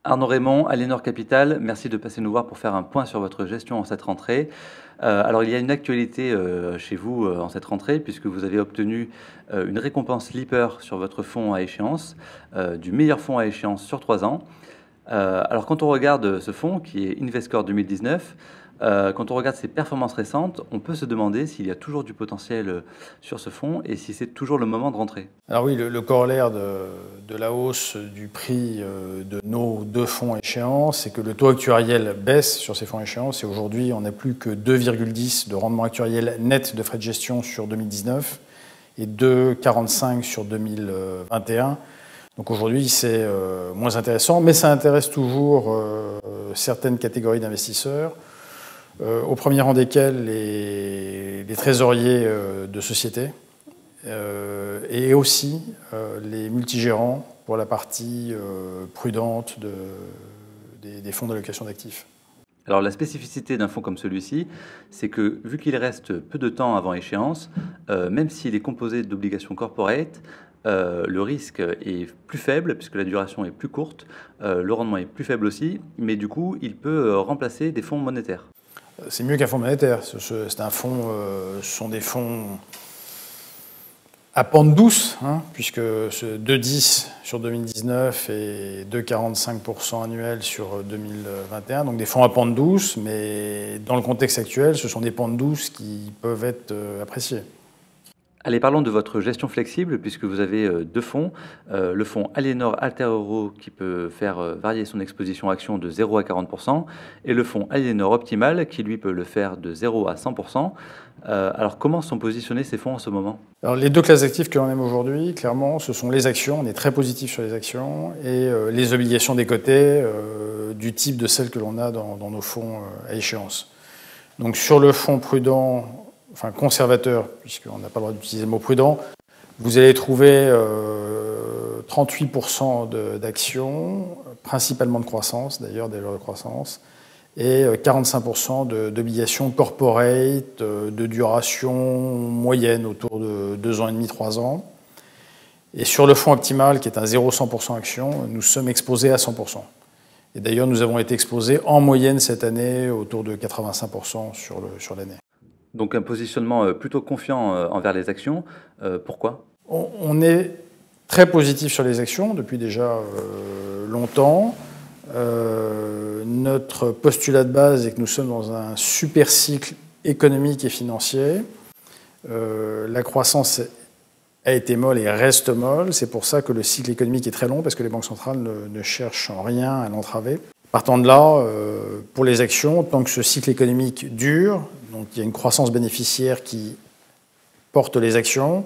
Arnaud Raymond, Aliénor Capital, merci de passer nous voir pour faire un point sur votre gestion en cette rentrée. Alors il y a une actualité chez vous en cette rentrée puisque vous avez obtenu une récompense Lipper sur votre fonds à échéance, du meilleur fonds à échéance sur 3 ans. Alors quand on regarde ce fonds qui est Invescore 2019, quand on regarde ses performances récentes, on peut se demander s'il y a toujours du potentiel sur ce fonds et si c'est toujours le moment de rentrer. Alors oui, le corollaire de la hausse du prix de nos deux fonds à échéance, c'est que le taux actuariel baisse sur ces fonds à échéance et aujourd'hui on n'a plus que 2,10 de rendement actuariel net de frais de gestion sur 2019 et 2,45 sur 2021. Donc aujourd'hui c'est moins intéressant, mais ça intéresse toujours certaines catégories d'investisseurs. Au premier rang desquels les trésoriers de sociétés et aussi les multigérants pour la partie prudente des fonds d'allocation d'actifs. Alors la spécificité d'un fonds comme celui-ci, c'est que vu qu'il reste peu de temps avant échéance, même s'il est composé d'obligations corporate, le risque est plus faible puisque la duration est plus courte, le rendement est plus faible aussi, mais du coup il peut remplacer des fonds monétaires. C'est mieux qu'un fonds monétaire. C'est un fonds, ce sont des fonds à pente douce, hein, puisque 2,10 sur 2019 et 2,45% annuel sur 2021, donc des fonds à pente douce, mais dans le contexte actuel, ce sont des pentes douces qui peuvent être appréciées. Allez, parlons de votre gestion flexible, puisque vous avez deux fonds. Le fonds Aliénor Alter Euro qui peut faire varier son exposition action de 0 à 40%, et le fonds Aliénor Optimal qui lui peut le faire de 0 à 100%. Alors comment sont positionnés ces fonds en ce moment? Alors, les deux classes d'actifs que l'on aime aujourd'hui, clairement, ce sont les actions, on est très positif sur les actions, et les obligations décotées du type de celles que l'on a dans nos fonds à échéance. Donc sur le fonds prudent, enfin conservateur, puisqu'on n'a pas le droit d'utiliser le mot prudent, vous allez trouver 38% d'actions, principalement de croissance, d'ailleurs des valeurs de croissance, et 45% d'obligations corporate de duration moyenne autour de 2 ans et demi, 3 ans. Et sur le fonds optimal, qui est un 0,100% action, nous sommes exposés à 100%. Et d'ailleurs, nous avons été exposés en moyenne cette année autour de 85% sur l'année. Donc un positionnement plutôt confiant envers les actions. Pourquoi? On est très positif sur les actions depuis déjà longtemps. Notre postulat de base est que nous sommes dans un super cycle économique et financier. La croissance a été molle et reste molle. C'est pour ça que le cycle économique est très long, parce que les banques centrales ne cherchent en rien à l'entraver. Partant de là, pour les actions, tant que ce cycle économique dure, donc il y a une croissance bénéficiaire qui porte les actions,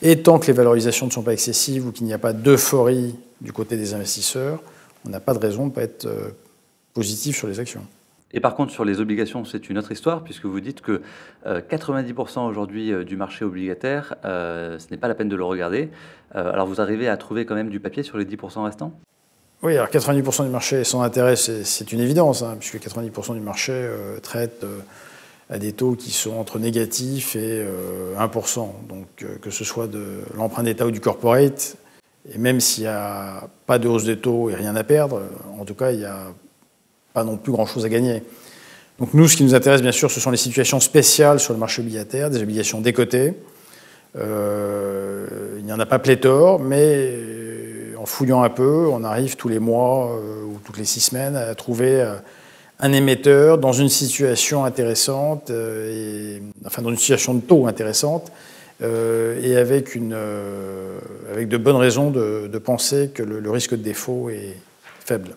et tant que les valorisations ne sont pas excessives ou qu'il n'y a pas d'euphorie du côté des investisseurs, on n'a pas de raison de ne pas être positif sur les actions. Et par contre, sur les obligations, c'est une autre histoire, puisque vous dites que 90% aujourd'hui du marché obligataire, ce n'est pas la peine de le regarder. Alors vous arrivez à trouver quand même du papier sur les 10% restants? Oui, alors 90% du marché sans intérêt, c'est une évidence, hein, puisque 90% du marché traite à des taux qui sont entre négatifs et 1%. Donc que ce soit de l'emprunt d'État ou du corporate, et même s'il n'y a pas de hausse des taux et rien à perdre, en tout cas, il n'y a pas non plus grand-chose à gagner. Donc nous, ce qui nous intéresse, bien sûr, ce sont les situations spéciales sur le marché obligataire, des obligations décotées. Il n'y en a pas pléthore, mais en fouillant un peu, on arrive tous les mois ou toutes les 6 semaines à trouver un émetteur dans une situation intéressante, enfin dans une situation de taux intéressante, et avec de bonnes raisons de penser que le risque de défaut est faible.